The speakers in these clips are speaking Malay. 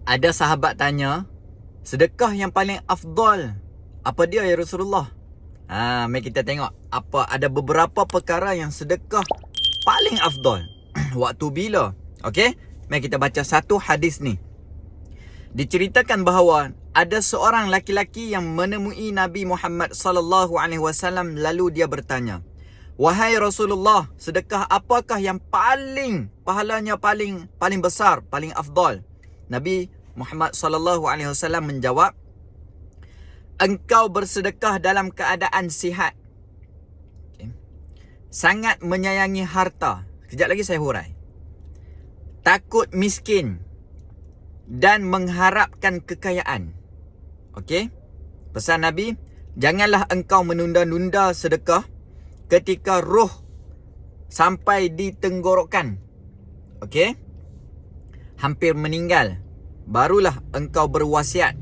Ada sahabat tanya, sedekah yang paling afdal apa dia ya Rasulullah? Mari kita tengok apa ada beberapa perkara yang sedekah paling afdal. Waktu bila? Okey? Mari kita baca satu hadis ni. Diceritakan bahawa ada seorang laki-laki yang menemui Nabi Muhammad sallallahu alaihi wasallam, lalu dia bertanya, "Wahai Rasulullah, sedekah apakah yang pahalanya paling besar, paling afdal?" Nabi Muhammad sallallahu alaihi wasallam menjawab, "Engkau bersedekah dalam keadaan sihat, sangat menyayangi harta." Sekejap lagi saya hurai. "Takut miskin dan mengharapkan kekayaan." Okey? Pesan Nabi, janganlah engkau menunda-nunda sedekah ketika roh sampai di tenggorokan. Okey? Hampir meninggal. Barulah engkau berwasiat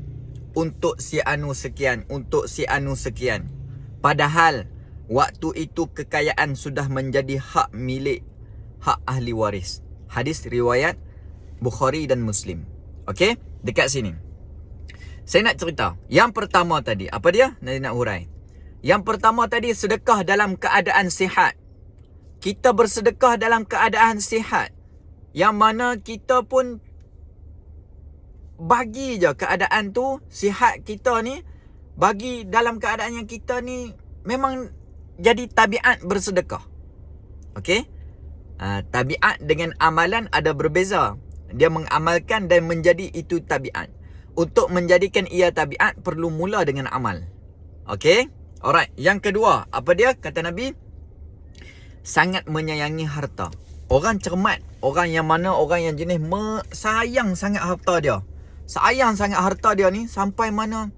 untuk si anu sekian, untuk si anu sekian. Padahal waktu itu kekayaan sudah menjadi hak ahli waris. Hadis riwayat Bukhari dan Muslim. Okey? Dekat sini saya nak cerita. Yang pertama tadi, apa dia? Nak hurai. Yang pertama tadi, sedekah dalam keadaan sihat. Kita bersedekah dalam keadaan sihat, yang mana kita pun bagi je keadaan tu, sihat kita ni, bagi dalam keadaan yang kita ni memang jadi tabiat bersedekah. Okey? Tabiat dengan amalan ada berbeza. Dia mengamalkan dan menjadi itu tabiat. Untuk menjadikan ia tabiat, perlu mula dengan amal. Okey? Alright. Yang kedua, apa dia? Kata Nabi, sangat menyayangi harta. Orang cermat, orang yang mana, orang yang jenis sayang sangat harta dia. Sayang sangat harta dia ni, sampai mana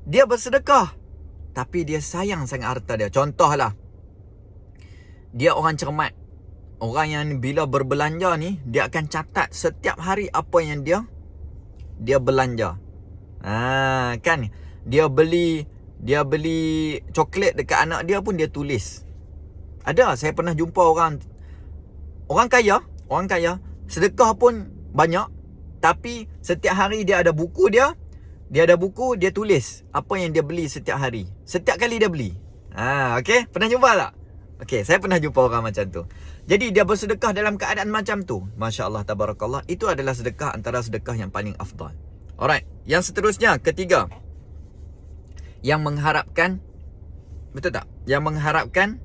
dia bersedekah, tapi dia sayang sangat harta dia. Contohlah, dia orang cermat. Orang yang bila berbelanja ni, dia akan catat setiap hari apa yang dia belanja. Kan? Dia beli coklat dekat anak dia pun dia tulis. Ada, saya pernah jumpa orang kaya, sedekah pun banyak, tapi setiap hari dia ada buku dia tulis apa yang dia beli setiap hari. Setiap kali dia beli. Okey, pernah jumpa tak? Okey, saya pernah jumpa orang macam tu. Jadi dia bersedekah dalam keadaan macam tu. Masya-Allah, tabarakallah. Itu adalah sedekah, antara sedekah yang paling afdal. Alright, yang seterusnya, ketiga, yang mengharapkan, betul tak? Yang mengharapkan,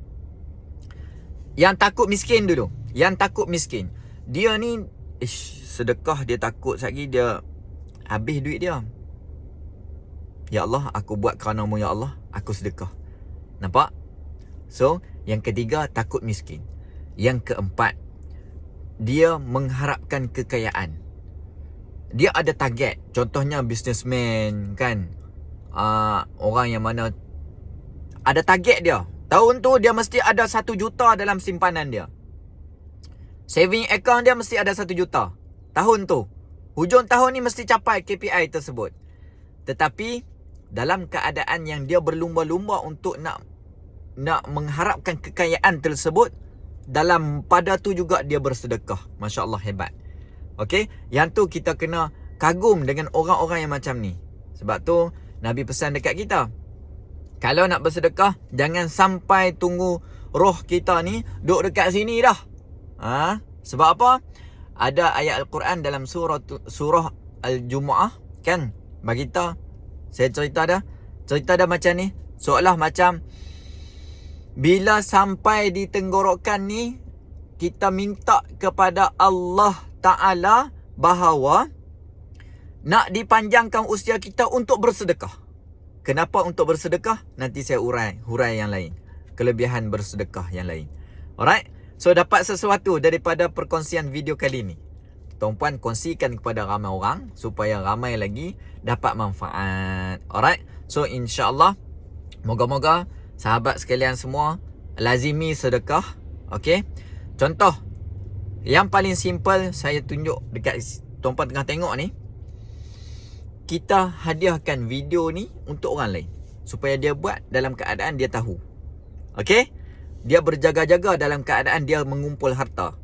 yang takut miskin dulu. Yang takut miskin. Dia ni, sedekah dia takut sekali dia habis duit dia. Ya Allah, aku buat kerana-Mu ya Allah, aku sedekah. Nampak? So, yang ketiga, takut miskin. Yang keempat, dia mengharapkan kekayaan. Dia ada target. Contohnya businessman, kan? Orang yang mana ada target dia. Tahun tu dia mesti ada 1 juta dalam simpanan dia. Saving account dia mesti ada 1 juta. Tahun tu. Hujung tahun ni mesti capai KPI tersebut. Tetapi dalam keadaan yang dia berlumba-lumba untuk nak mengharapkan kekayaan tersebut, pada tu juga dia bersedekah. Masya Allah, hebat. Okey, yang tu kita kena kagum dengan orang-orang yang macam ni. Sebab tu Nabi pesan dekat kita, kalau nak bersedekah, jangan sampai tunggu roh kita ni duduk dekat sini dah. Sebab apa? Ada ayat Al-Quran dalam surah Al-Jumu'ah, kan? Bagi kita, saya cerita dah macam ni. Seolah macam bila sampai di tenggorokan ni, kita minta kepada Allah Ta'ala bahawa nak dipanjangkan usia kita untuk bersedekah. Kenapa untuk bersedekah? Nanti saya hurai yang lain. Kelebihan bersedekah yang lain. Alright? So, dapat sesuatu daripada perkongsian video kali ni, tuan-puan kongsikan kepada ramai orang supaya ramai lagi dapat manfaat. Alright? So, insya-Allah, moga-moga sahabat sekalian semua lazimi sedekah. Okey? Contoh yang paling simple saya tunjuk dekat tuan-puan tengah tengok ni. Kita hadiahkan video ni untuk orang lain supaya dia buat dalam keadaan dia tahu. Okey? Dia berjaga-jaga dalam keadaan dia mengumpul harta.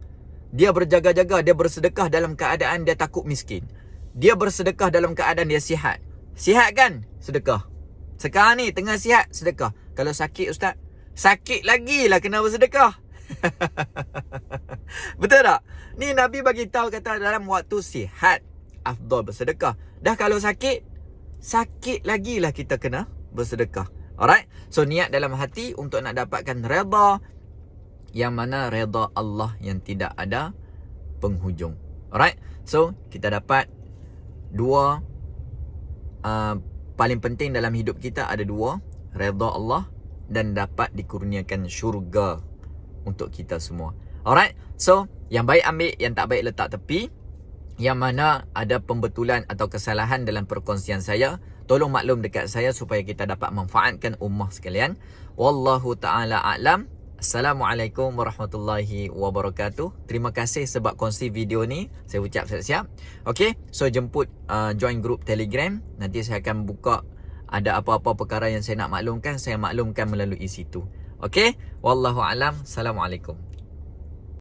Dia berjaga-jaga, dia bersedekah dalam keadaan dia takut miskin. dia bersedekah dalam keadaan dia sihat. Sihat kan? Sedekah. Sekarang ni tengah sihat, sedekah. Kalau sakit ustaz, sakit lagi lah kena bersedekah. Betul tak? Ni Nabi bagi tahu kata dalam waktu sihat afdal bersedekah. Dah kalau sakit, sakit lagi lah kita kena bersedekah. Alright? So niat dalam hati untuk nak dapatkan redha, yang mana redha Allah yang tidak ada penghujung. Alright? So kita dapat dua paling penting dalam hidup kita, ada dua, redha Allah dan dapat dikurniakan syurga untuk kita semua. Alright? So yang baik ambil, yang tak baik letak tepi. Yang mana ada pembetulan atau kesalahan dalam perkongsian saya, tolong maklum dekat saya supaya kita dapat manfaatkan ummah sekalian. Wallahu ta'ala a'lam. Assalamualaikum warahmatullahi wabarakatuh. Terima kasih sebab kongsi video ni. Saya ucap siap-siap. Okay, so jemput join group Telegram. Nanti saya akan buka, ada apa-apa perkara yang saya nak maklumkan, saya maklumkan melalui situ. Okay, wallahu a'lam. Assalamualaikum.